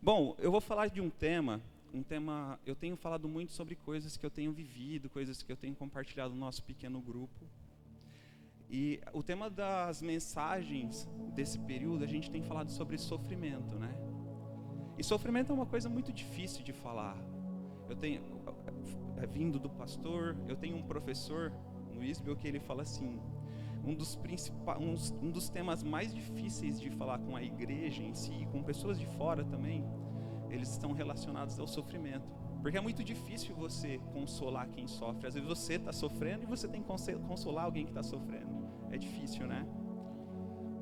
Bom, eu vou falar de um tema, eu tenho falado muito sobre coisas que eu tenho vivido, coisas que eu tenho compartilhado no nosso pequeno grupo. E o tema das mensagens desse período, a gente tem falado sobre sofrimento, né? E sofrimento é uma coisa muito difícil de falar. Vindo do pastor, eu tenho um professor no ISBEL que ele fala assim, um dos temas mais difíceis de falar com a igreja em si, e com pessoas de fora também, eles estão relacionados ao sofrimento. Porque é muito difícil você consolar quem sofre. Às vezes você está sofrendo e você tem que consolar alguém que está sofrendo. É difícil, né?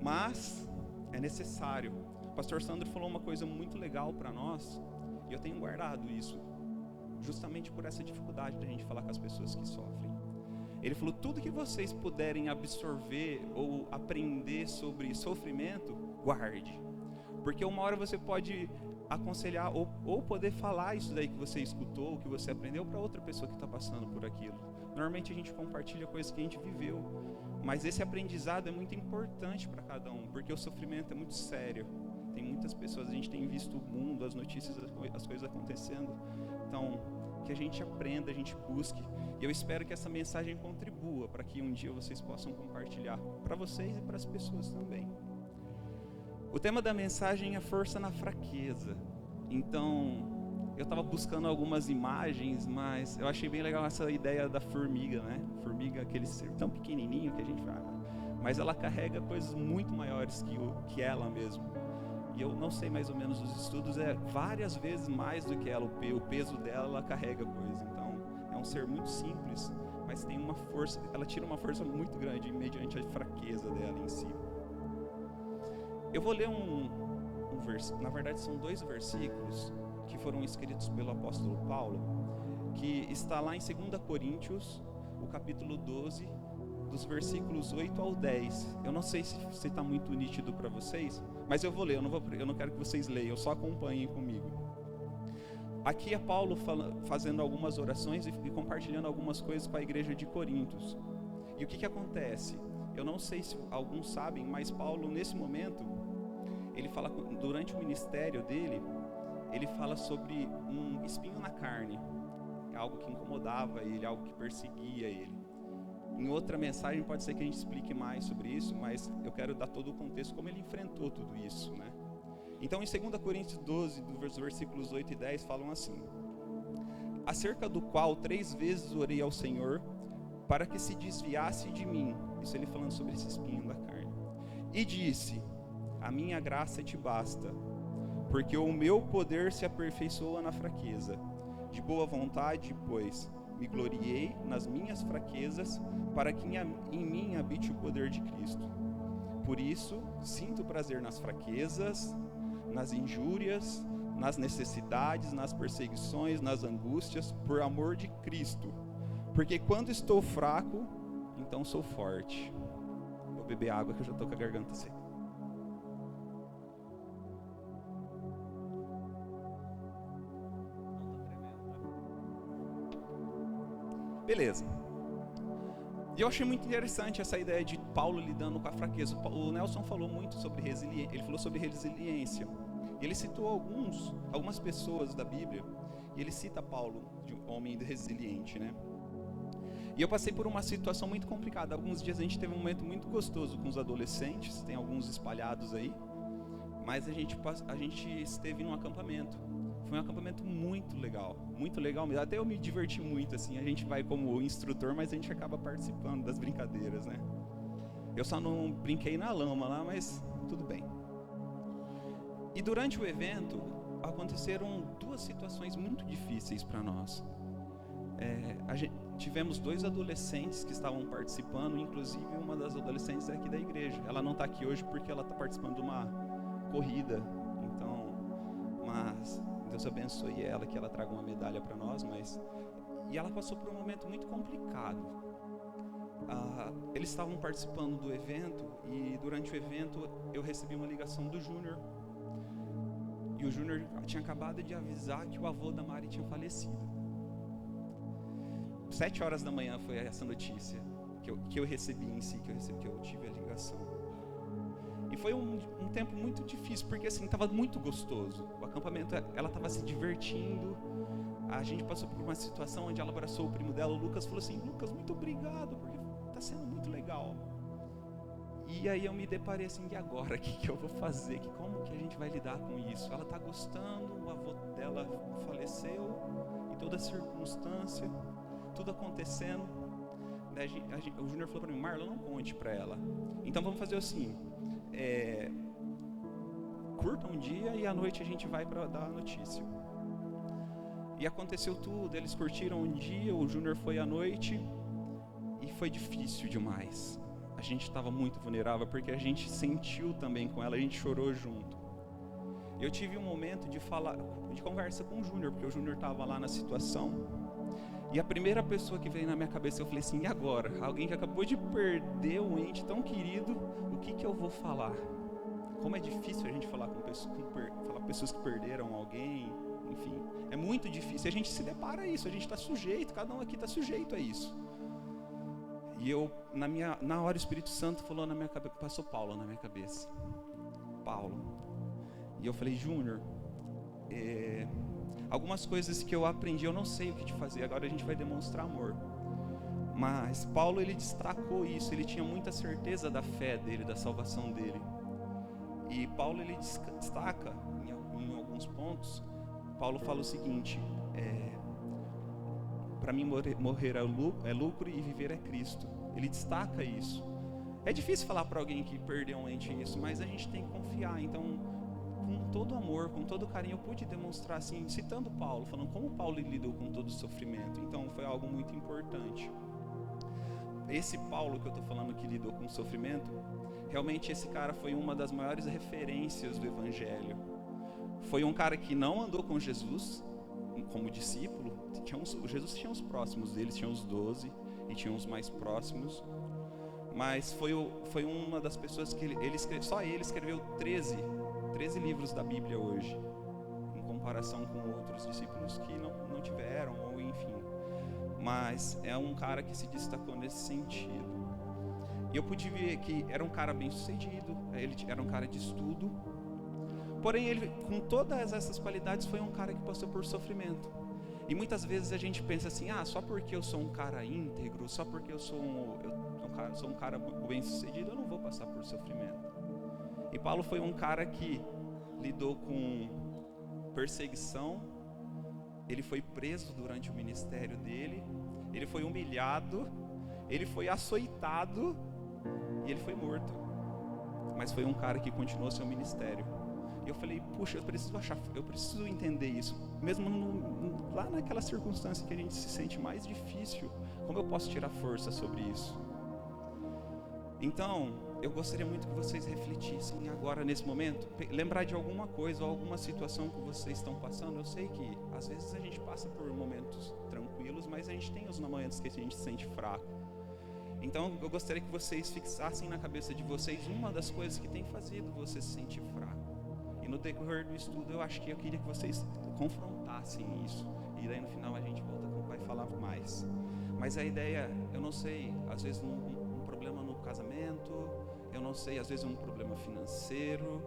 Mas é necessário. O pastor Sandro falou uma coisa muito legal para nós, e eu tenho guardado isso, justamente por essa dificuldade da gente falar com as pessoas que sofrem. Ele falou, tudo que vocês puderem absorver ou aprender sobre sofrimento, guarde. Porque uma hora você pode aconselhar ou poder falar isso daí que você escutou, que você aprendeu para outra pessoa que está passando por aquilo. Normalmente a gente compartilha coisas que a gente viveu, mas esse aprendizado é muito importante para cada um, porque o sofrimento é muito sério. Tem muitas pessoas, a gente tem visto o mundo, as notícias, as coisas acontecendo. Então, que a gente aprenda, a gente busque. E eu espero que essa mensagem contribua para que um dia vocês possam compartilhar para vocês e para as pessoas também. O tema da mensagem é força na fraqueza. Então, eu estava buscando algumas imagens, mas eu achei bem legal essa ideia da formiga, né? Formiga, aquele ser tão pequenininho que a gente fala, mas ela carrega coisas muito maiores que ela mesma. E eu não sei mais ou menos os estudos, é várias vezes mais do que ela, o peso dela, ela carrega coisa. Então, é um ser muito simples, mas tem uma força, ela tira uma força muito grande mediante a fraqueza dela em si. Eu vou ler um versículo, na verdade são 2 versículos que foram escritos pelo apóstolo Paulo, que está lá em 2 Coríntios, o capítulo 12, dos versículos 8 ao 10. Eu não sei se está muito nítido para vocês, mas eu vou ler, eu não quero que vocês leiam, só acompanhem comigo. Aqui é Paulo fazendo algumas orações e compartilhando algumas coisas com a igreja de Coríntios. E o que acontece? Eu não sei se alguns sabem, mas Paulo, nesse momento, ele fala, durante o ministério dele, ele fala sobre um espinho na carne, algo que incomodava ele, algo que perseguia ele. Em outra mensagem pode ser que a gente explique mais sobre isso, mas eu quero dar todo o contexto, como ele enfrentou tudo isso, né? Então, em 2 Coríntios 12, dos versículos 8 e 10, falam assim: acerca do qual 3 vezes orei ao Senhor, para que se desviasse de mim. Isso ele falando sobre esse espinho da carne. E disse, a minha graça te basta, porque o meu poder se aperfeiçoa na fraqueza. De boa vontade, pois, me gloriei nas minhas fraquezas, para que em mim habite o poder de Cristo. Por isso, sinto prazer nas fraquezas, nas injúrias, nas necessidades, nas perseguições, nas angústias, por amor de Cristo. Porque quando estou fraco, então sou forte. Vou beber água que eu já estou com a garganta seca. Beleza. E eu achei muito interessante essa ideia de Paulo lidando com a fraqueza. O Nelson falou muito sobre resiliência, ele falou sobre resiliência. Ele citou algumas pessoas da Bíblia, e ele cita Paulo, de um homem resiliente, né? E eu passei por uma situação muito complicada. Alguns dias a gente teve um momento muito gostoso com os adolescentes, tem alguns espalhados aí, mas a gente esteve num acampamento. Foi um acampamento muito legal mesmo. Até eu me diverti muito, assim. A gente vai como instrutor, mas a gente acaba participando das brincadeiras, né? Eu só não brinquei na lama lá, mas tudo bem. E durante o evento, aconteceram 2 situações muito difíceis para nós. Tivemos 2 adolescentes que estavam participando, inclusive uma das adolescentes é aqui da igreja. Ela não está aqui hoje porque ela está participando de uma corrida. Então, mas Deus abençoe ela, que ela traga uma medalha para nós. E ela passou por um momento muito complicado. Eles estavam participando do evento e durante o evento eu recebi uma ligação do Júnior. E o Júnior tinha acabado de avisar que o avô da Mari tinha falecido. 7 horas da manhã foi essa notícia que eu recebi em si, que eu tive a ligação. E foi um tempo muito difícil, porque assim, estava muito gostoso. O acampamento, ela estava se divertindo. A gente passou por uma situação onde ela abraçou o primo dela, o Lucas, falou assim: Lucas, muito obrigado, porque está sendo muito legal. E aí eu me deparei assim: e agora? O que eu vou fazer? Como que a gente vai lidar com isso? Ela está gostando, o avô dela faleceu, e toda a circunstância, tudo acontecendo. O Júnior falou para mim: Marlon, não conte para ela. Então vamos fazer assim, curta um dia e à noite a gente vai para dar a notícia. E aconteceu tudo, eles curtiram um dia, o Júnior foi à noite, e foi difícil demais. A gente estava muito vulnerável, porque a gente sentiu também com ela, a gente chorou junto. Eu tive um momento de conversa com o Júnior, porque o Júnior estava lá na situação. E a primeira pessoa que veio na minha cabeça, eu falei assim: e agora? Alguém que acabou de perder um ente tão querido, o que eu vou falar? Como é difícil a gente falar com pessoas que perderam alguém, enfim, é muito difícil. A gente se depara a isso, a gente está sujeito, cada um aqui está sujeito a isso. E eu, na hora o Espírito Santo falou na minha cabeça, passou Paulo na minha cabeça. Paulo. E eu falei: Júnior, algumas coisas que eu aprendi, eu não sei o que te fazer, agora a gente vai demonstrar amor. Mas Paulo, ele destacou isso, ele tinha muita certeza da fé dele, da salvação dele. E Paulo, ele destaca em alguns pontos. Paulo fala o seguinte: para mim morrer é lucro e viver é Cristo. Ele destaca isso. É difícil falar para alguém que perdeu um ente isso, mas a gente tem que confiar. Então, com todo amor, com todo carinho, eu pude demonstrar assim, citando Paulo, falando como Paulo lidou com todo o sofrimento. Então foi algo muito importante. Esse Paulo que eu estou falando, que lidou com o sofrimento, realmente esse cara foi uma das maiores referências do Evangelho. Foi um cara que não andou com Jesus como discípulo. Jesus tinha os próximos deles, tinha os 12 e tinha os mais próximos. Mas foi uma das pessoas que só ele escreveu 13 livros da Bíblia hoje, em comparação com outros discípulos que não tiveram, ou enfim. Mas é um cara que se destacou nesse sentido. E eu pude ver que era um cara bem sucedido, ele era um cara de estudo. Porém, ele, com todas essas qualidades, foi um cara que passou por sofrimento. E muitas vezes a gente pensa assim: só porque eu sou um cara íntegro, só porque eu sou um cara bem sucedido, eu não vou passar por sofrimento. E Paulo foi um cara que lidou com perseguição. Ele foi preso durante o ministério dele, ele foi humilhado, ele foi açoitado e ele foi morto. Mas foi um cara que continuou seu ministério. E eu falei: puxa, eu preciso entender isso. Mesmo lá naquela circunstância que a gente se sente mais difícil, como eu posso tirar força sobre isso? Então, eu gostaria muito que vocês refletissem agora, nesse momento, lembrar de alguma coisa ou alguma situação que vocês estão passando. Eu sei que às vezes a gente passa por momentos tranquilos, mas a gente tem os momentos que a gente se sente fraco. Então, eu gostaria que vocês fixassem na cabeça de vocês uma das coisas que tem fazido você se sentir fraco. E no decorrer do estudo, eu queria que vocês confrontassem isso. E daí no final a gente vai falar mais. Mas a ideia, eu não sei, às vezes um problema no casamento, eu não sei, às vezes um problema financeiro,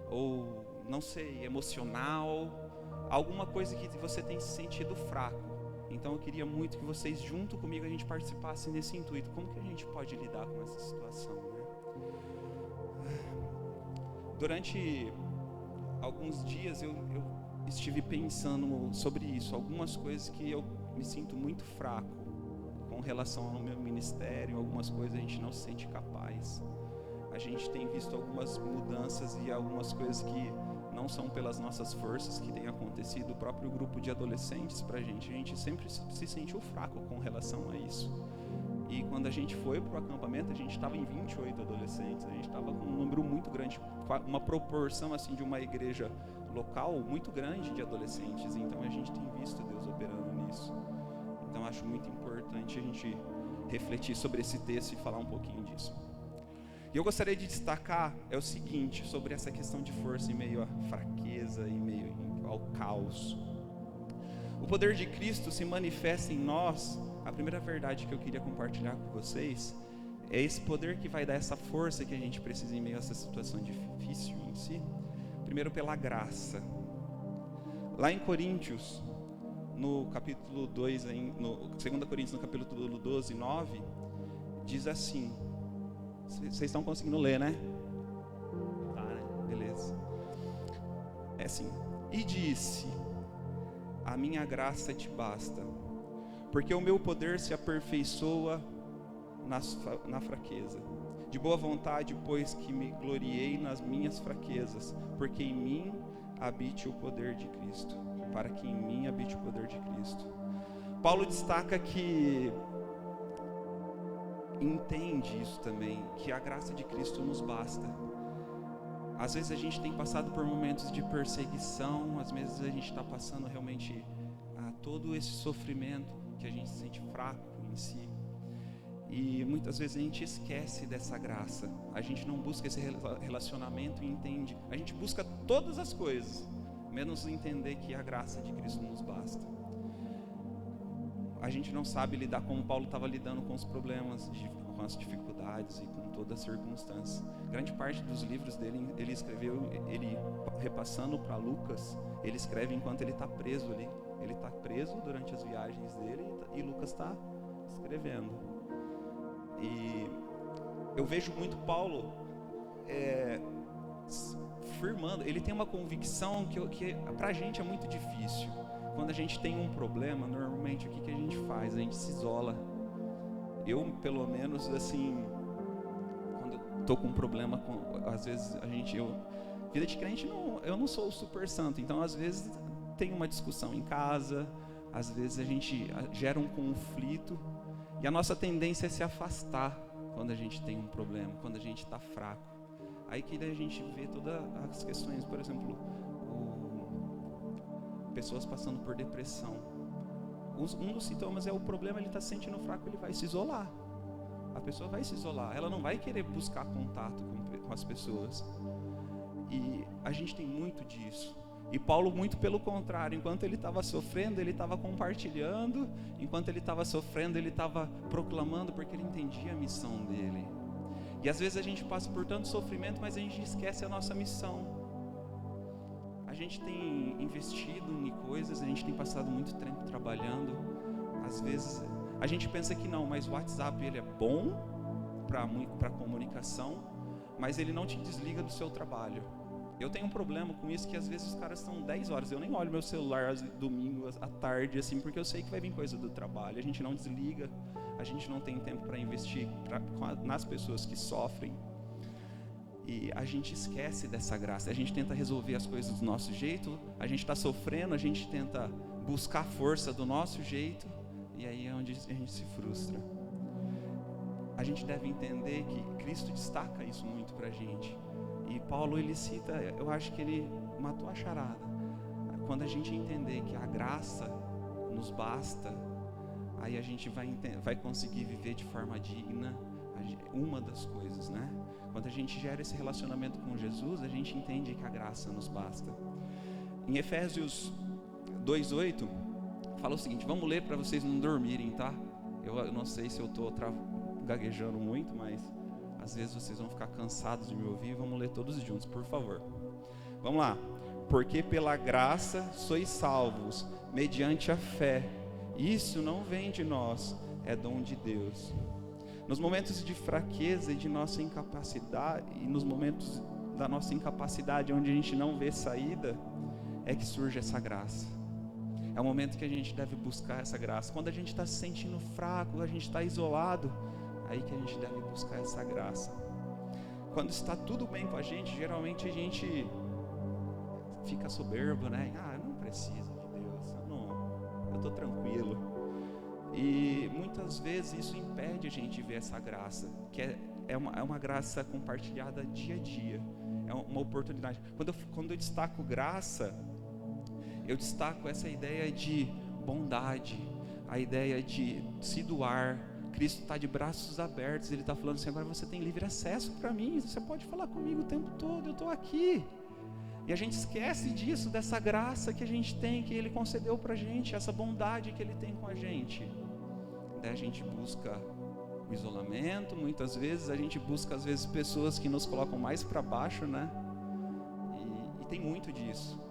ou não sei, emocional, alguma coisa que você tem se sentido fraco. Então eu queria muito que vocês, junto comigo, a gente participasse nesse intuito. Como que a gente pode lidar com essa situação, né? Durante alguns dias eu estive pensando sobre isso, algumas coisas que eu me sinto muito fraco com relação ao meu ministério, algumas coisas a gente não se sente capaz. A gente tem visto algumas mudanças e algumas coisas que não são pelas nossas forças que tem acontecido. O próprio grupo de adolescentes pra gente, a gente sempre se sentiu fraco com relação a isso. E quando a gente foi pro acampamento, a gente estava em 28 adolescentes, a gente estava com um número muito grande, uma proporção assim de uma igreja local muito grande de adolescentes. Então a gente tem visto Deus operando nisso. Então acho muito importante a gente refletir sobre esse texto e falar um pouquinho disso. E eu gostaria de destacar o seguinte, sobre essa questão de força em meio à fraqueza, em meio ao caos. O poder de Cristo se manifesta em nós. A primeira verdade que eu queria compartilhar com vocês é esse poder que vai dar essa força que a gente precisa em meio a essa situação difícil em si. Primeiro, pela graça. Lá em Coríntios, no capítulo 2, no 2 Coríntios, no capítulo 12, 9, diz assim, vocês estão conseguindo ler, né? Tá, né? Beleza. É assim, e disse, a minha graça te basta, porque o meu poder se aperfeiçoa na fraqueza. De boa vontade, pois que me gloriei nas minhas fraquezas, porque em mim habite o poder de Cristo, para que em mim habite o poder de Cristo. Paulo destaca que entende isso também, que a graça de Cristo nos basta. Às vezes a gente tem passado por momentos de perseguição, às vezes a gente está passando realmente todo esse sofrimento, que a gente se sente fraco em si. E muitas vezes a gente esquece dessa graça, a gente não busca esse relacionamento e entende, a gente busca todas as coisas, menos entender que a graça de Cristo nos basta. A gente não sabe lidar como Paulo estava lidando com os problemas, com as dificuldades e com todas as circunstâncias. Grande parte dos livros dele, ele escreveu, ele repassando para Lucas, ele escreve enquanto ele está preso ali. Ele está preso durante as viagens dele e Lucas está escrevendo. E eu vejo muito Paulo firmando, ele tem uma convicção que para a gente é muito difícil. Quando a gente tem um problema, normalmente o que a gente faz? A gente se isola. Eu, pelo menos, assim, quando estou com um problema, às vezes vida de crente, eu não sou super santo, então às vezes tem uma discussão em casa, às vezes a gente gera um conflito, e a nossa tendência é se afastar quando a gente tem um problema, quando a gente está fraco. Aí que daí a gente vê todas as questões, por exemplo, pessoas passando por depressão. Um dos sintomas é o problema, ele está se sentindo fraco, ele vai se isolar. A pessoa vai se isolar, ela não vai querer buscar contato com as pessoas. E a gente tem muito disso. E Paulo, muito pelo contrário, enquanto ele estava sofrendo, ele estava compartilhando, enquanto ele estava sofrendo, ele estava proclamando, porque ele entendia a missão dele. E às vezes a gente passa por tanto sofrimento, mas a gente esquece a nossa missão. A gente tem investido em coisas, a gente tem passado muito tempo trabalhando. Às vezes a gente pensa que não, mas o WhatsApp ele é bom para comunicação, mas ele não te desliga do seu trabalho. Eu tenho um problema com isso, que às vezes os caras estão 10 horas, eu nem olho meu celular domingo à tarde, assim, porque eu sei que vai vir coisa do trabalho. A gente não desliga, a gente não tem tempo para investir nas pessoas que sofrem. E a gente esquece dessa graça, a gente tenta resolver as coisas do nosso jeito, a gente está sofrendo, a gente tenta buscar força do nosso jeito, e aí é onde a gente se frustra. A gente deve entender que Cristo destaca isso muito para a gente. E Paulo, ele cita, eu acho que ele matou a charada. Quando a gente entender que a graça nos basta, aí a gente vai conseguir viver de forma digna uma das coisas, né? Quando a gente gera esse relacionamento com Jesus, a gente entende que a graça nos basta. Em Efésios 2:8, fala o seguinte, vamos ler para vocês não dormirem, tá? Eu não sei se eu estou gaguejando muito, mas às vezes vocês vão ficar cansados de me ouvir. Vamos ler todos juntos, por favor. Vamos lá. Porque pela graça sois salvos, mediante a fé. Isso não vem de nós, é dom de Deus. Nos momentos de fraqueza e de nossa incapacidade, e nos momentos da nossa incapacidade, onde a gente não vê saída, é que surge essa graça. É o momento que a gente deve buscar essa graça. Quando a gente está se sentindo fraco, a gente está isolado, aí que a gente deve buscar essa graça. Quando está tudo bem com a gente, geralmente a gente fica soberbo, né? Eu não preciso de Deus, eu estou tranquilo. E muitas vezes isso impede a gente de ver essa graça, que é uma graça compartilhada dia a dia, é uma oportunidade. Quando eu destaco graça, eu destaco essa ideia de bondade, a ideia de se doar. Cristo está de braços abertos, Ele está falando assim, agora você tem livre acesso para mim, você pode falar comigo o tempo todo, eu estou aqui. E a gente esquece disso, dessa graça que a gente tem, que Ele concedeu para a gente, essa bondade que Ele tem com a gente. Daí a gente busca o isolamento, muitas vezes a gente busca às vezes pessoas que nos colocam mais para baixo, né? E tem muito disso.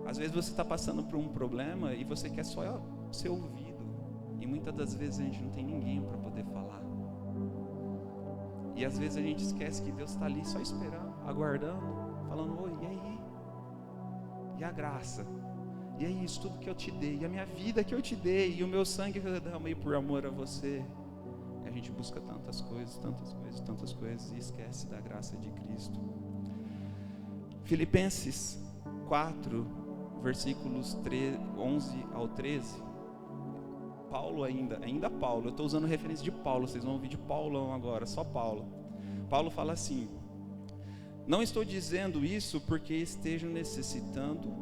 Às vezes você está passando por um problema e você quer só ser ouvido, e muitas das vezes a gente não tem ninguém para poder falar. E às vezes a gente esquece que Deus está ali só esperando, aguardando, falando: oi, e aí? E a graça? E é isso, tudo que eu te dei, e a minha vida que eu te dei, e o meu sangue que eu derramei por amor a você. A gente busca tantas coisas, e esquece da graça de Cristo. Filipenses 4, versículos 11 ao 13. Paulo ainda Paulo, eu estou usando referência de Paulo, vocês vão ouvir de Paulão agora, só Paulo. Paulo fala assim: não estou dizendo isso porque esteja necessitando,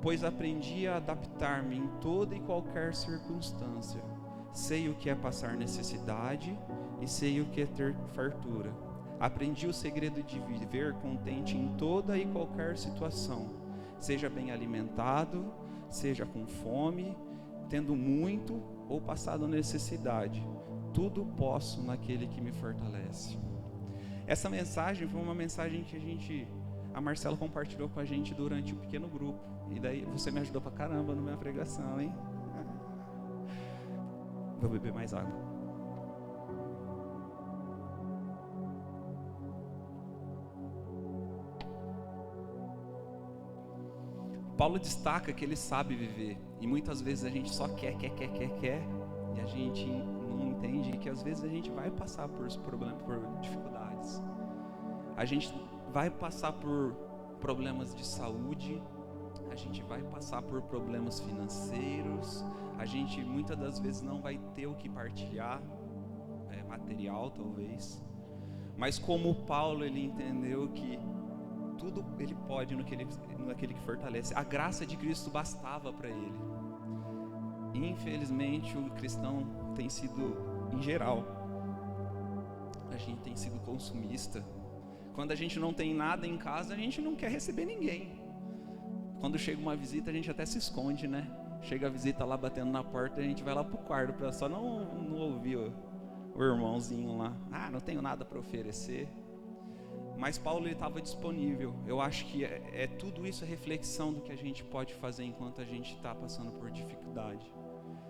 pois aprendi a adaptar-me em toda e qualquer circunstância. Sei o que é passar necessidade e sei o que é ter fartura. Aprendi o segredo de viver contente em toda e qualquer situação, seja bem alimentado, seja com fome, tendo muito ou passado necessidade. Tudo posso naquele que me fortalece. Essa mensagem foi uma mensagem que a Marcela compartilhou com a gente durante o pequeno grupo. E daí você me ajudou pra caramba na minha pregação, hein? Vou beber mais água. Paulo destaca que ele sabe viver. E muitas vezes a gente só quer. E a gente não entende que às vezes a gente vai passar por problemas, por dificuldades. A gente vai passar por problemas de saúde. A gente vai passar por problemas financeiros. A gente muitas das vezes não vai ter o que partilhar, material talvez. Mas como Paulo, ele entendeu que tudo ele pode naquele que fortalece. A graça de Cristo bastava para ele. Infelizmente o cristão tem sido, em geral, a gente tem sido consumista. Quando a gente não tem nada em casa, a gente não quer receber ninguém. Quando chega uma visita, a gente até se esconde, né? Chega a visita lá batendo na porta, a gente vai lá pro quarto para só não ouvir o irmãozinho lá. Não tenho nada para oferecer. Mas Paulo estava disponível. Eu acho que tudo isso é reflexão do que a gente pode fazer enquanto a gente está passando por dificuldade.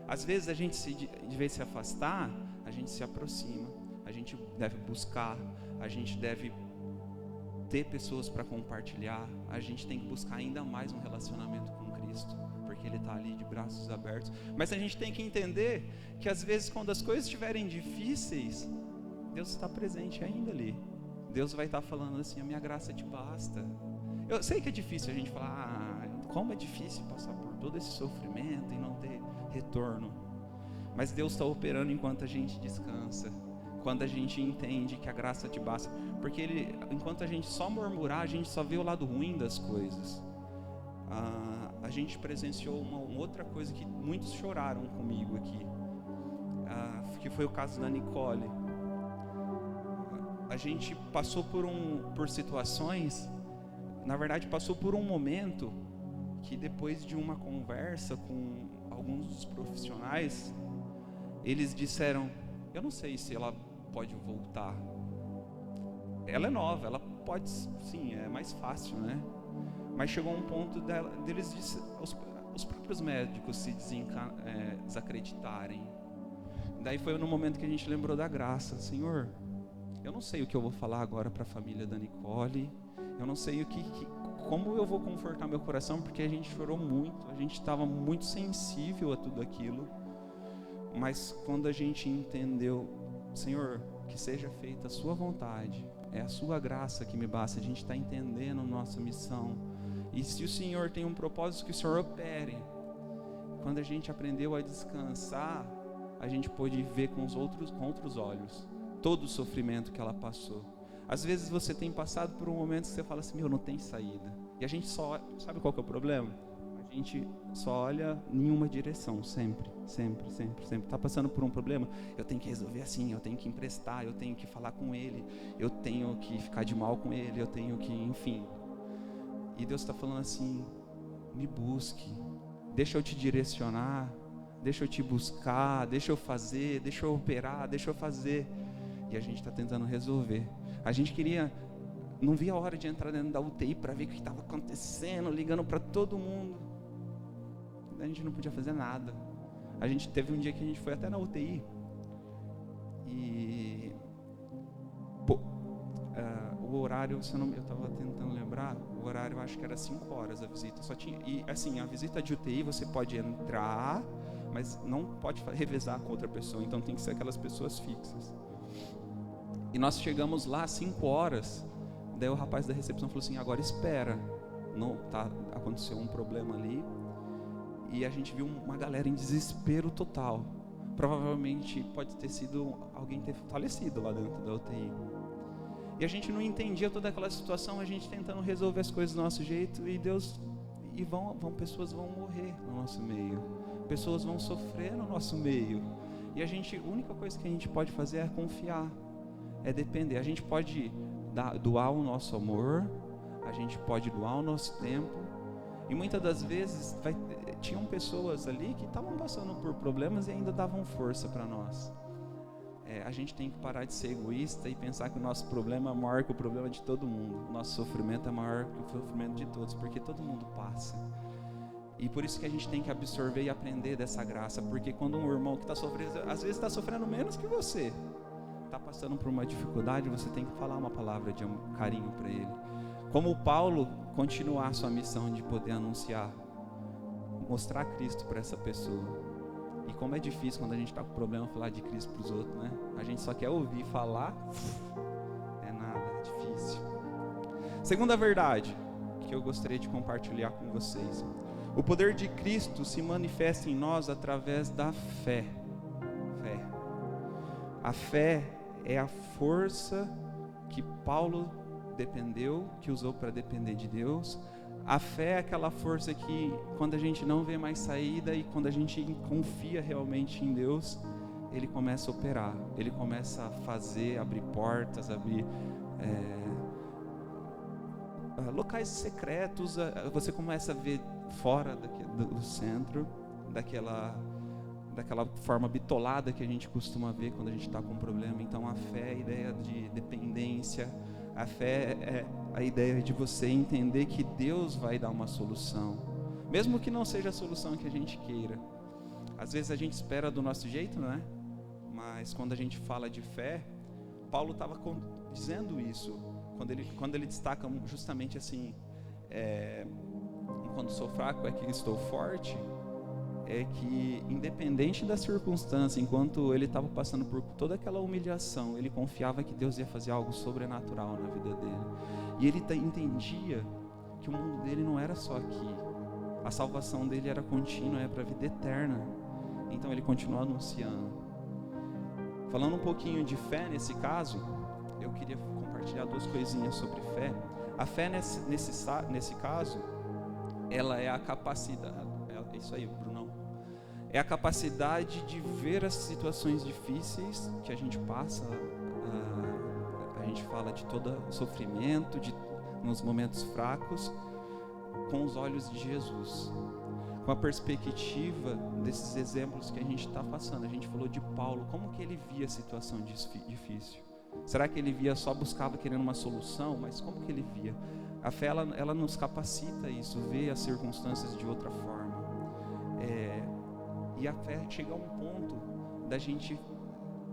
Às vezes a gente, de vez se afastar, a gente se aproxima. A gente deve buscar, a gente deve ter pessoas para compartilhar. A gente tem que buscar ainda mais um relacionamento com Cristo, porque Ele está ali de braços abertos. Mas a gente tem que entender que às vezes quando as coisas estiverem difíceis, Deus está presente ainda ali. Deus vai estar falando assim: a minha graça te basta. Eu sei que é difícil a gente falar: como é difícil passar por todo esse sofrimento e não ter retorno. Mas Deus está operando enquanto a gente descansa, quando a gente entende que a graça te basta. Porque enquanto a gente só murmurar, a gente só vê o lado ruim das coisas. A gente presenciou uma outra coisa que muitos choraram comigo aqui, que foi o caso da Nicole. A gente passou por situações, na verdade passou por um momento que depois de uma conversa com alguns dos profissionais, eles disseram: eu não sei se ela pode voltar. Ela é nova, ela pode, sim, é mais fácil, né? Mas chegou um ponto deles, os próprios médicos se desacreditarem. Daí foi no momento que a gente lembrou da graça. Senhor, eu não sei o que eu vou falar agora para a família da Nicole. Eu não sei como eu vou confortar meu coração, porque a gente chorou muito, a gente estava muito sensível a tudo aquilo. Mas quando a gente entendeu: Senhor, que seja feita a sua vontade, é a sua graça que me basta. A gente está entendendo a nossa missão. E se o Senhor tem um propósito, que o Senhor opere. Quando a gente aprendeu a descansar, a gente pôde ver com outros olhos todo o sofrimento que ela passou. Às vezes você tem passado por um momento que você fala assim: não tem saída. E a gente só, sabe qual que é o problema? A gente só olha em uma direção, sempre. Está passando por um problema, eu tenho que resolver assim, eu tenho que emprestar, eu tenho que falar com ele, eu tenho que ficar de mal com ele, eu tenho que, enfim. E Deus está falando assim: me busque, deixa eu te direcionar, deixa eu te buscar, deixa eu fazer, deixa eu operar, deixa eu fazer. E a gente está tentando resolver. A gente não via a hora de entrar dentro da UTI para ver o que estava acontecendo, ligando para todo mundo. A gente não podia fazer nada. A gente teve um dia que a gente foi até na UTI e o horário, eu estava tentando lembrar, o horário eu acho que era 5 horas a visita. Só tinha, e assim, a visita de UTI você pode entrar, mas não pode revezar com outra pessoa, então tem que ser aquelas pessoas fixas. E nós chegamos lá às 5 horas, daí o rapaz da recepção falou assim: agora espera, não, aconteceu um problema ali. E a gente viu uma galera em desespero total. Provavelmente pode ter sido alguém ter falecido lá dentro da UTI. E a gente não entendia toda aquela situação, a gente tentando resolver as coisas do nosso jeito, e pessoas vão morrer no nosso meio. Pessoas vão sofrer no nosso meio. E a única coisa que a gente pode fazer é confiar, é depender. A gente pode doar o nosso amor, a gente pode doar o nosso tempo. E muitas das vezes tinham pessoas ali que estavam passando por problemas e ainda davam força para nós. A gente tem que parar de ser egoísta e pensar que o nosso problema é maior que o problema de todo mundo. O nosso sofrimento é maior que o sofrimento de todos, porque todo mundo passa. E por isso que a gente tem que absorver e aprender dessa graça, porque quando um irmão que está sofrendo, às vezes está sofrendo menos que você, está passando por uma dificuldade, você tem que falar uma palavra de carinho para ele. Como o Paulo continuar a sua missão de poder anunciar, mostrar Cristo para essa pessoa. E como é difícil quando a gente está com problema falar de Cristo para os outros, né? A gente só quer ouvir falar, é nada, é difícil. Segunda verdade que eu gostaria de compartilhar com vocês: o poder de Cristo se manifesta em nós através da fé. A fé é a força que Paulo dependeu, que usou para depender de Deus. A fé é aquela força que, quando a gente não vê mais saída e quando a gente confia realmente em Deus, Ele começa a operar, Ele começa a fazer, abrir portas, abrir locais secretos. Você começa a ver fora do centro, daquela forma bitolada que a gente costuma ver quando a gente está com um problema. Então a fé é a ideia de dependência. A fé é a ideia de você entender que Deus vai dar uma solução, mesmo que não seja a solução que a gente queira. Às vezes a gente espera do nosso jeito, né? Mas quando a gente fala de fé, Paulo estava dizendo isso, quando ele destaca justamente assim, quando sou fraco é que estou forte. É que, independente da circunstância, enquanto ele estava passando por toda aquela humilhação, ele confiava que Deus ia fazer algo sobrenatural na vida dele. E ele entendia que o mundo dele não era só aqui. A salvação dele era contínua, é para a vida eterna. Então ele continuou anunciando. Falando um pouquinho de fé nesse caso, eu queria compartilhar 2 coisinhas sobre fé. A fé nesse caso, ela é a capacidade... É isso aí, Brunão. É a capacidade de ver as situações difíceis que a gente passa. A gente fala de todo sofrimento, nos momentos fracos, com os olhos de Jesus, com a perspectiva desses exemplos que a gente está passando. A gente falou de Paulo, como que ele via a situação difícil? Será que ele buscava querendo uma solução? Mas como que ele via? A fé, ela nos capacita isso, ver as circunstâncias de outra forma. E a fé chega a um ponto da gente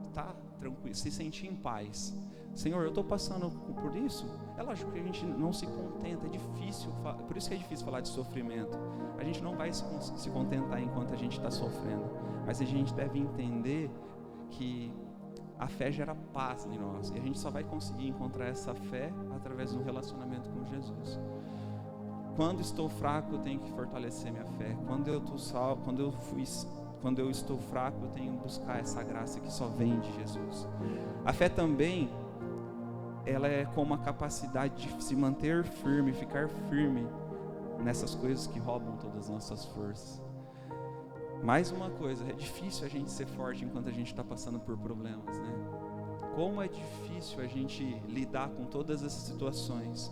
estar tranquilo, se sentir em paz. Senhor, eu estou passando por isso. É lógico que a gente não se contenta, é difícil, por isso que é difícil falar de sofrimento. A gente não vai se contentar enquanto a gente está sofrendo, mas a gente deve entender que a fé gera paz em nós, e a gente só vai conseguir encontrar essa fé através do relacionamento com Jesus. Quando estou fraco, eu tenho que fortalecer minha fé. Quando eu estou fraco, eu tenho que buscar essa graça que só vem de Jesus. A fé também, ela é como a capacidade de se manter firme, ficar firme nessas coisas que roubam todas as nossas forças. Mais uma coisa, é difícil a gente ser forte enquanto a gente está passando por problemas, né? Como é difícil a gente lidar com todas essas situações.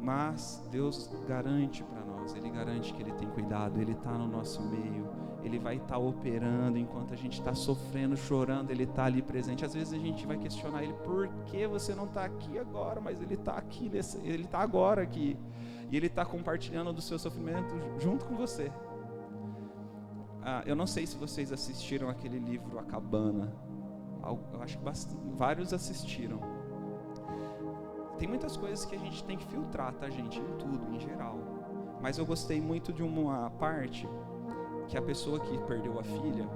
Mas Deus garante para nós, Ele garante que Ele tem cuidado, Ele está no nosso meio, Ele vai estar operando enquanto a gente está sofrendo, chorando, Ele está ali presente. Às vezes a gente vai questionar Ele, por que você não está aqui agora? Mas Ele está aqui, Ele está agora aqui. E Ele está compartilhando do seu sofrimento junto com você. Eu não sei se vocês assistiram aquele livro A Cabana. Eu acho que vários assistiram. Tem muitas coisas que a gente tem que filtrar, tá, gente? Em tudo, em geral. Mas eu gostei muito de uma parte que a pessoa que perdeu a filha,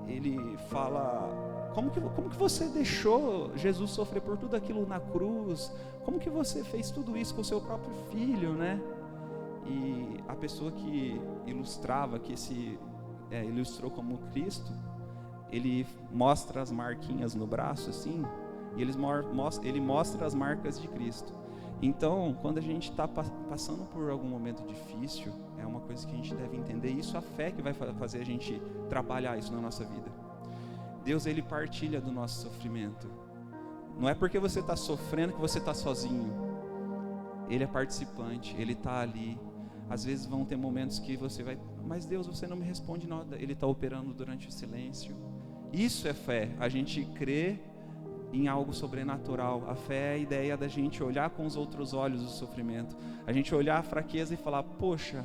ele fala, como que você deixou Jesus sofrer por tudo aquilo na cruz? Como que você fez tudo isso com o seu próprio filho, né? E a pessoa que ilustrava, que ilustrou como Cristo, ele mostra as marquinhas no braço, assim, e ele mostra as marcas de Cristo. Então, quando a gente está passando por algum momento difícil, é uma coisa que a gente deve entender. Isso é a fé que vai fazer a gente trabalhar isso na nossa vida. Deus, Ele partilha do nosso sofrimento. Não é porque você está sofrendo que você está sozinho. Ele é participante, Ele está ali. Às vezes vão ter momentos que você vai, mas Deus, você não me responde nada. Ele está operando durante o silêncio. Isso é fé, a gente crê em algo sobrenatural. A fé é a ideia da gente olhar com os outros olhos o sofrimento, a gente olhar a fraqueza e falar, poxa,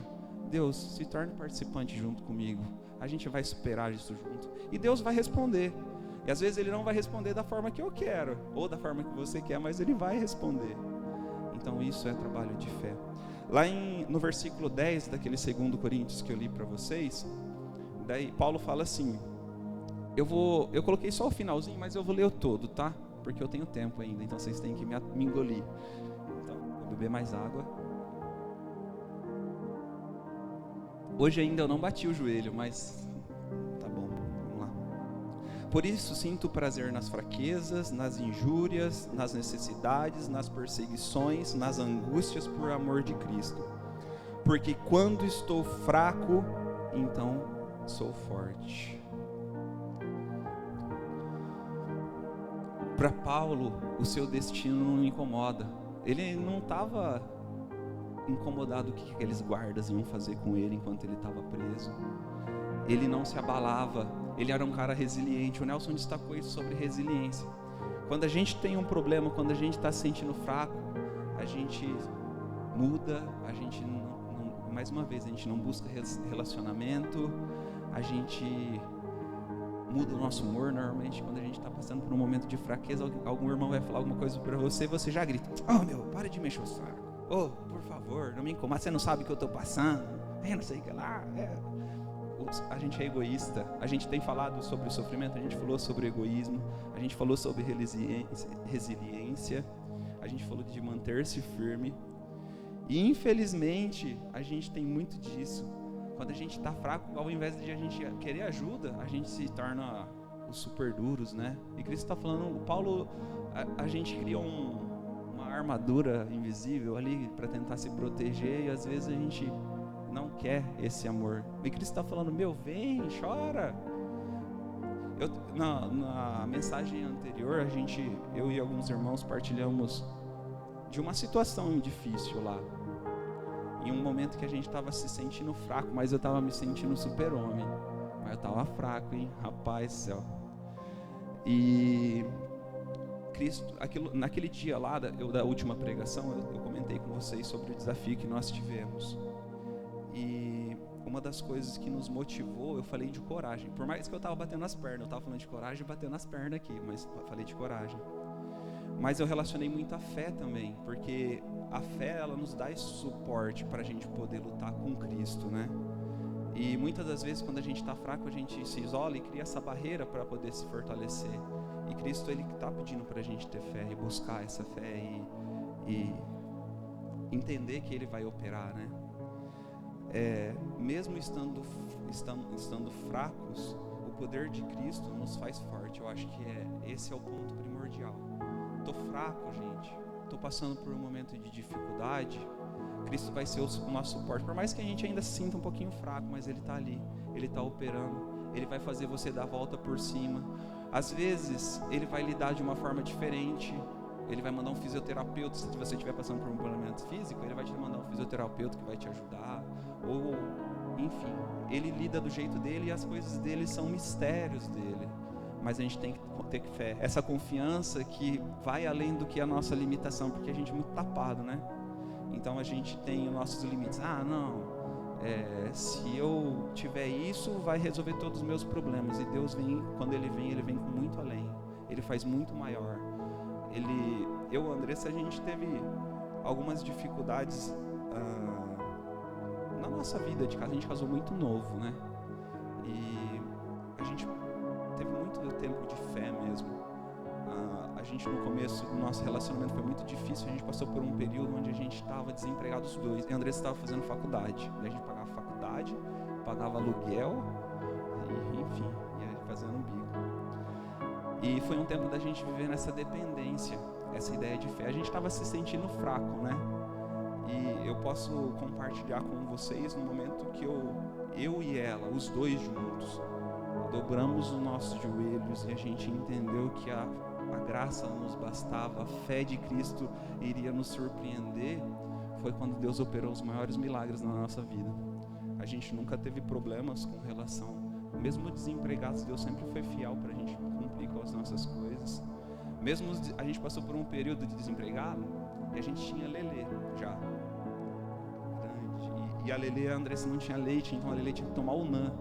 Deus, se torne participante junto comigo, a gente vai superar isso junto, e Deus vai responder. E às vezes Ele não vai responder da forma que eu quero, ou da forma que você quer, mas Ele vai responder. Então isso é trabalho de fé. Lá no versículo 10 daquele 2 Coríntios que eu li para vocês, daí Paulo fala assim, eu coloquei só o finalzinho, mas eu vou ler o todo, tá? Porque eu tenho tempo ainda, então vocês têm que me engolir. Então, vou beber mais água. Hoje ainda eu não bati o joelho, mas tá bom, vamos lá. Por isso sinto prazer nas fraquezas, nas injúrias, nas necessidades, nas perseguições, nas angústias por amor de Cristo. Porque quando estou fraco, então sou forte. Para Paulo, o seu destino não incomoda. Ele não estava incomodado o que aqueles guardas iam fazer com ele enquanto ele estava preso. Ele não se abalava. Ele era um cara resiliente. O Nelson destacou isso sobre resiliência. Quando a gente tem um problema, quando a gente está se sentindo fraco, a gente muda, a gente não, mais uma vez, a gente não busca relacionamento, a gente muda o nosso humor. Normalmente quando a gente está passando por um momento de fraqueza, algum irmão vai falar alguma coisa para você, você já grita, para de mexer o saco, por favor, não me incomoda, você não sabe o que eu estou passando, não sei o que lá, A gente é egoísta. A gente tem falado sobre o sofrimento, a gente falou sobre egoísmo, a gente falou sobre resiliência, a gente falou de manter-se firme, e infelizmente a gente tem muito disso. Quando a gente está fraco, ao invés de a gente querer ajuda, a gente se torna os super duros, né? E Cristo está falando, Paulo, a gente cria uma armadura invisível ali para tentar se proteger, e às vezes a gente não quer esse amor. E Cristo está falando, vem, chora. Na mensagem anterior, eu e alguns irmãos partilhamos de uma situação difícil lá. Em um momento que a gente estava se sentindo fraco, mas eu estava me sentindo super-homem. Mas eu estava fraco, hein? Rapaz do céu. E Cristo, naquele dia lá, da última pregação, eu comentei com vocês sobre o desafio que nós tivemos. E uma das coisas que nos motivou, eu falei de coragem. Por mais que eu estava batendo as pernas, eu estava falando de coragem e batendo as pernas aqui, mas falei de coragem. Mas eu relacionei muito a fé também, porque a fé, ela nos dá esse suporte para a gente poder lutar com Cristo, né? E muitas das vezes, quando a gente está fraco, a gente se isola e cria essa barreira para poder se fortalecer. E Cristo, Ele está pedindo para a gente ter fé e buscar essa fé e entender que Ele vai operar, né? Mesmo estando fracos, o poder de Cristo nos faz forte. Eu acho que esse é o ponto primordial. Estou fraco, gente, estou passando por um momento de dificuldade, Cristo vai ser o nosso suporte. Por mais que a gente ainda se sinta um pouquinho fraco, mas Ele está ali, Ele está operando, Ele vai fazer você dar a volta por cima. Às vezes Ele vai lidar de uma forma diferente. Ele vai mandar um fisioterapeuta. Se você estiver passando por um problema físico, Ele vai te mandar um fisioterapeuta que vai te ajudar, ou enfim, ele lida do jeito dele e as coisas dele são mistérios dele. Mas a gente tem que ter fé, essa confiança que vai além do que a nossa limitação, porque a gente é muito tapado, né? Então a gente tem os nossos limites. Se eu tiver isso, vai resolver todos os meus problemas. E Deus vem, quando Ele vem com muito além. Ele faz muito maior. Eu e a Andressa, a gente teve algumas dificuldades na nossa vida de casa. A gente casou muito novo, né? E a gente teve muito tempo de fé mesmo. A gente no começo do nosso relacionamento foi muito difícil. A gente passou por um período onde a gente estava desempregado os dois. E a Andressa estava fazendo faculdade. Daí a gente pagava faculdade, pagava aluguel, e, enfim, ia fazendo um bico. E foi um tempo da gente viver nessa dependência, essa ideia de fé. A gente estava se sentindo fraco, né? E eu posso compartilhar com vocês no momento que eu e ela, os dois juntos, dobramos os nossos joelhos e a gente entendeu que a graça nos bastava, a fé de Cristo iria nos surpreender. Foi quando Deus operou os maiores milagres na nossa vida. A gente nunca teve problemas com relação, mesmo desempregados, Deus sempre foi fiel para a gente cumprir com as nossas coisas. Mesmo a gente passou por um período de desempregado e a gente tinha Lelê já grande, e a Lelê, a Andressa não tinha leite, então a Lelê tinha que tomar o NAN,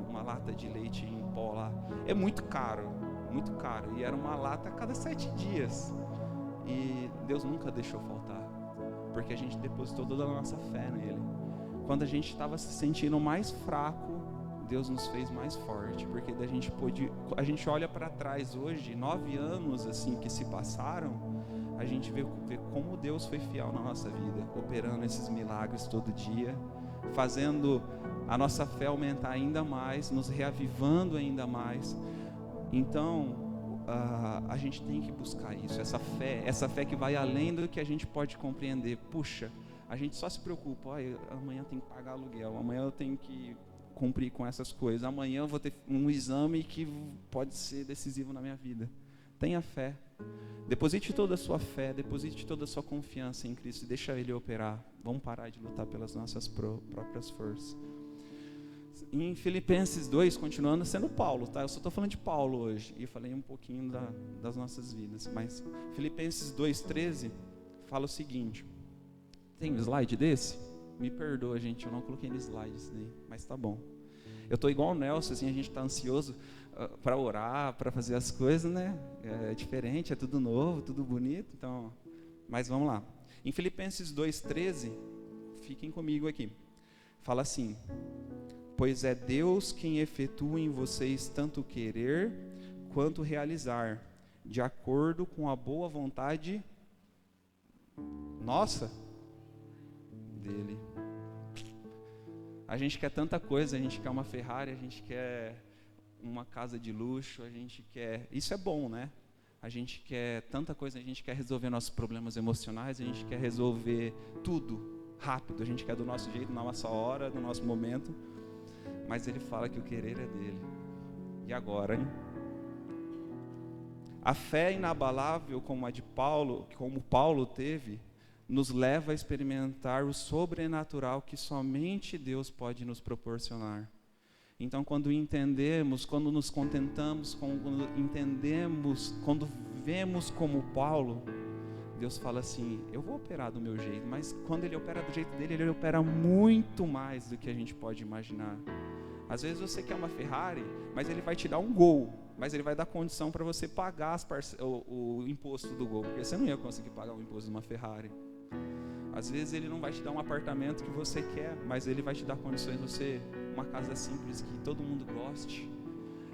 uma lata de leite em pó lá. É muito caro, e era uma lata a cada 7 dias. E Deus nunca deixou faltar, porque a gente depositou toda a nossa fé nele. Quando a gente estava se sentindo mais fraco, Deus nos fez mais forte, porque a gente olha para trás hoje, 9 anos assim que se passaram, a gente vê como Deus foi fiel na nossa vida, operando esses milagres todo dia, fazendo a nossa fé aumentar ainda mais, nos reavivando ainda mais. Então, a gente tem que buscar isso, essa fé que vai além do que a gente pode compreender. Puxa, a gente só se preocupa, amanhã eu tenho que pagar aluguel, amanhã eu tenho que cumprir com essas coisas, amanhã eu vou ter um exame que pode ser decisivo na minha vida. Tenha fé, deposite toda a sua fé, deposite toda a sua confiança em Cristo e deixa Ele operar. Vamos parar de lutar pelas nossas próprias forças. Em Filipenses 2, continuando sendo Paulo, tá? Eu só estou falando de Paulo hoje, e falei um pouquinho das nossas vidas, mas Filipenses 2,13 fala o seguinte. Tem um slide desse? Me perdoa, gente, eu não coloquei no slide isso daí, mas tá bom. Eu estou igual o Nelson, assim, a gente está ansioso para orar, para fazer as coisas, né? É diferente, é tudo novo, tudo bonito, então, mas vamos lá. Em Filipenses 2,13, fiquem comigo aqui, fala assim: pois é Deus quem efetua em vocês tanto querer quanto realizar, de acordo com a boa vontade nossa, dele. A gente quer tanta coisa, a gente quer uma Ferrari, a gente quer uma casa de luxo, a gente quer, isso é bom, né? A gente quer tanta coisa, a gente quer resolver nossos problemas emocionais, a gente quer resolver tudo rápido, a gente quer do nosso jeito, na nossa hora, no nosso momento. Mas ele fala que o querer é dele. E agora, hein? A fé inabalável como a de Paulo, como Paulo teve, nos leva a experimentar o sobrenatural que somente Deus pode nos proporcionar. Então, quando entendemos, quando nos contentamos, quando entendemos, quando vemos como Paulo, Deus fala assim: eu vou operar do meu jeito, mas quando Ele opera do jeito dele, Ele opera muito mais do que a gente pode imaginar. Às vezes você quer uma Ferrari, mas Ele vai te dar um Gol, mas Ele vai dar condição para você pagar o imposto do Gol, porque você não ia conseguir pagar o imposto de uma Ferrari. Às vezes Ele não vai te dar um apartamento que você quer, mas Ele vai te dar condições de você, uma casa simples que todo mundo goste.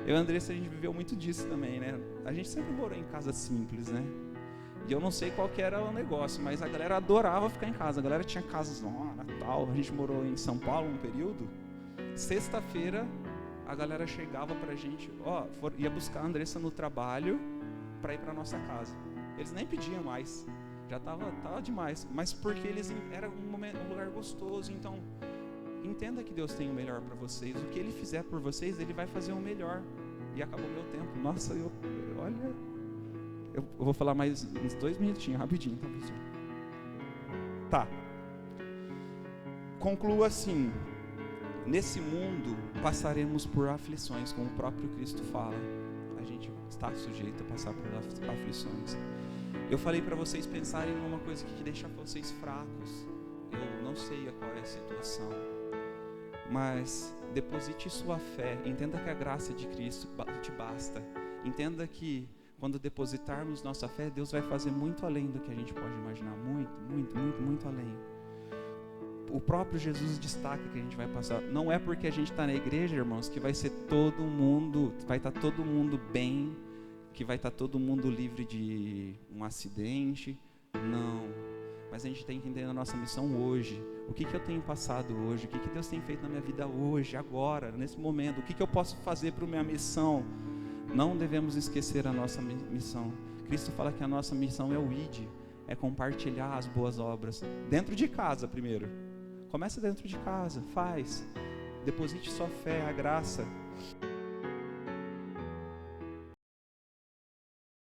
Eu e a Andressa, a gente viveu muito disso também, né? A gente sempre morou em casa simples, né? E eu não sei qual que era o negócio, mas a galera adorava ficar em casa. A galera tinha casas, Natal. A gente morou em São Paulo um período. Sexta-feira, a galera chegava pra gente, ia buscar a Andressa no trabalho para ir para nossa casa. Eles nem pediam mais, já tava demais, mas porque era um lugar gostoso. Então, entenda que Deus tem o melhor para vocês. O que Ele fizer por vocês, Ele vai fazer o melhor. E acabou meu tempo. Nossa, olha, eu vou falar mais uns 2 minutinhos, rapidinho, tá, professor? Tá. Concluo assim. nesse mundo passaremos por aflições, como o próprio Cristo fala. A gente está sujeito a passar por aflições. Eu falei para vocês pensarem numa coisa que deixa vocês fracos. Eu não sei qual é a situação, mas deposite sua fé. Entenda que a graça de Cristo te basta. Entenda que quando depositarmos nossa fé, Deus vai fazer muito além do que a gente pode imaginar. Muito além. O próprio Jesus destaca que a gente vai passar. Não é porque a gente está na igreja, irmãos, que vai ser todo mundo, vai estar todo mundo bem, que vai estar todo mundo livre de um acidente. Não. Mas a gente tem que entender a nossa missão hoje. O que eu tenho passado hoje? O que Deus tem feito na minha vida hoje, agora, nesse momento? O que eu posso fazer para a minha missão? Não devemos esquecer a nossa missão. Cristo fala que a nossa missão é o ID, é compartilhar as boas obras. Dentro de casa primeiro. Começa dentro de casa, faz. Deposite sua fé, a graça.